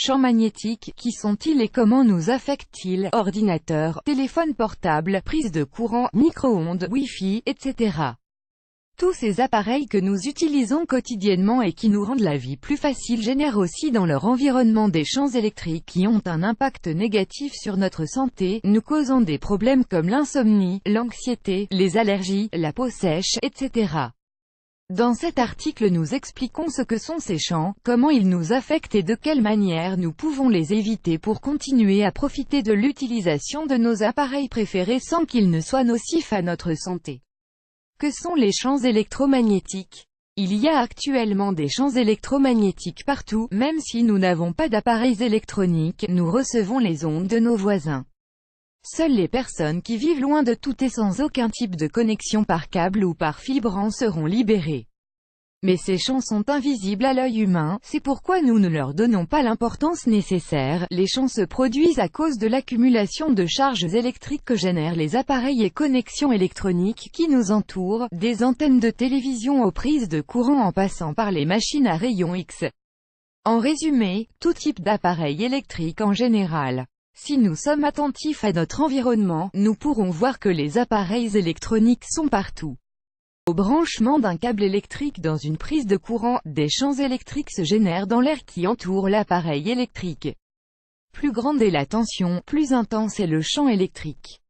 champs magnétiques, qui sont-ils et comment nous affectent-ils? Ordinateur, téléphone portable, prise de courant, micro-ondes, Wi-Fi, etc. Tous ces appareils que nous utilisons quotidiennement et qui nous rendent la vie plus facile génèrent aussi dans leur environnement des champs électriques qui ont un impact négatif sur notre santé, nous causant des problèmes comme l'insomnie, l'anxiété, les allergies, la peau sèche, etc. Dans cet article nous expliquons ce que sont ces champs, comment ils nous affectent et de quelle manière nous pouvons les éviter pour continuer à profiter de l'utilisation de nos appareils préférés sans qu'ils ne soient nocifs à notre santé. Que sont les champs électromagnétiques? Il y a actuellement des champs électromagnétiques partout, même si nous n'avons pas d'appareils électroniques, nous recevons les ondes de nos voisins. Seules les personnes qui vivent loin de tout et sans aucun type de connexion par câble ou par fibre en seront libérées. Mais ces champs sont invisibles à l'œil humain, c'est pourquoi nous ne leur donnons pas l'importance nécessaire. Les champs se produisent à cause de l'accumulation de charges électriques que génèrent les appareils et connexions électroniques qui nous entourent, des antennes de télévision aux prises de courant en passant par les machines à rayons X. En résumé, tout type d'appareil électrique en général. Si nous sommes attentifs à notre environnement, nous pourrons voir que les appareils électroniques sont partout. Au branchement d'un câble électrique dans une prise de courant, des champs électriques se génèrent dans l'air qui entoure l'appareil électrique. Plus grande est la tension, plus intense est le champ électrique.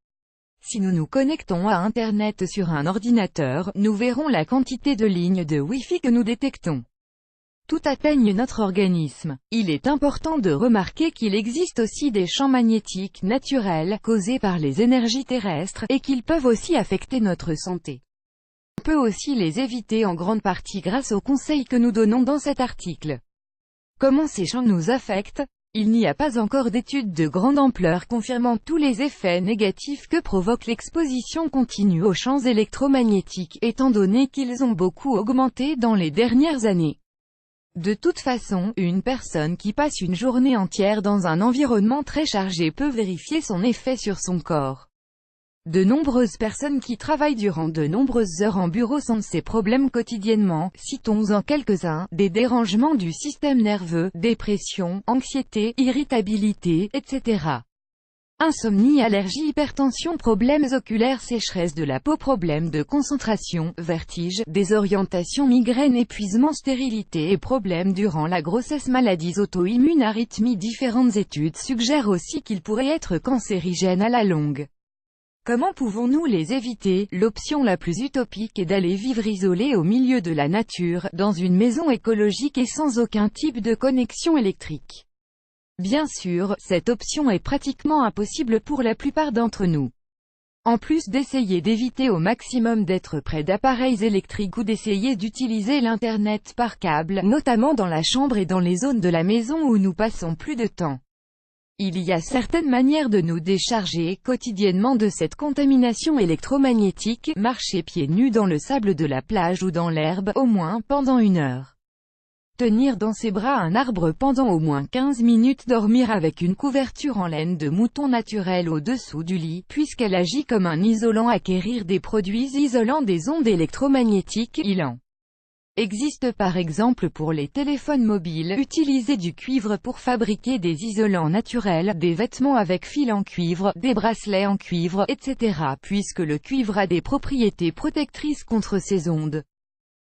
Si nous nous connectons à Internet sur un ordinateur, nous verrons la quantité de lignes de Wi-Fi que nous détectons. Tout atteigne notre organisme. Il est important de remarquer qu'il existe aussi des champs magnétiques naturels, causés par les énergies terrestres, et qu'ils peuvent aussi affecter notre santé. On peut aussi les éviter en grande partie grâce aux conseils que nous donnons dans cet article. Comment ces champs nous affectent? Il n'y a pas encore d'études de grande ampleur confirmant tous les effets négatifs que provoque l'exposition continue aux champs électromagnétiques, étant donné qu'ils ont beaucoup augmenté dans les dernières années. De toute façon, une personne qui passe une journée entière dans un environnement très chargé peut vérifier son effet sur son corps. De nombreuses personnes qui travaillent durant de nombreuses heures en bureau sentent ces problèmes quotidiennement, citons-en quelques-uns, des dérangements du système nerveux, dépression, anxiété, irritabilité, etc. Insomnie, allergie, hypertension, problèmes oculaires, sécheresse de la peau, problèmes de concentration, vertige, désorientation, migraine, épuisement, stérilité et problèmes durant la grossesse, maladies auto-immunes, arythmies. Différentes études suggèrent aussi qu'ils pourraient être cancérigènes à la longue. Comment pouvons-nous les éviter? L'option la plus utopique est d'aller vivre isolé au milieu de la nature, dans une maison écologique et sans aucun type de connexion électrique. Bien sûr, cette option est pratiquement impossible pour la plupart d'entre nous. En plus d'essayer d'éviter au maximum d'être près d'appareils électriques ou d'essayer d'utiliser l'Internet par câble, notamment dans la chambre et dans les zones de la maison où nous passons plus de temps. Il y a certaines manières de nous décharger quotidiennement de cette contamination électromagnétique, marcher pieds nus dans le sable de la plage ou dans l'herbe, au moins pendant 1 heure. Tenir dans ses bras un arbre pendant au moins 15 minutes, dormir avec une couverture en laine de mouton naturelle au-dessous du lit, puisqu'elle agit comme un isolant, acquérir des produits isolants des ondes électromagnétiques, il en existe par exemple pour les téléphones mobiles, utiliser du cuivre pour fabriquer des isolants naturels, des vêtements avec fil en cuivre, des bracelets en cuivre, etc. puisque le cuivre a des propriétés protectrices contre ces ondes.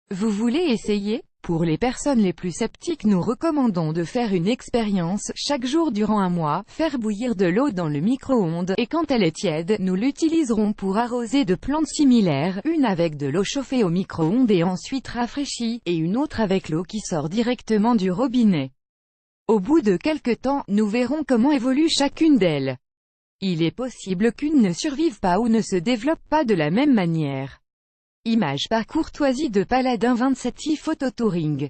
Vous voulez essayer? Pour les personnes les plus sceptiques, nous recommandons de faire une expérience, chaque jour durant 1 mois, faire bouillir de l'eau dans le micro-ondes, et quand elle est tiède, nous l'utiliserons pour arroser de plantes similaires, une avec de l'eau chauffée au micro-ondes et ensuite rafraîchie, et une autre avec l'eau qui sort directement du robinet. Au bout de quelque temps, nous verrons comment évolue chacune d'elles. Il est possible qu'une ne survive pas ou ne se développe pas de la même manière. Image par courtoisie de Paladin 27i Photo Touring.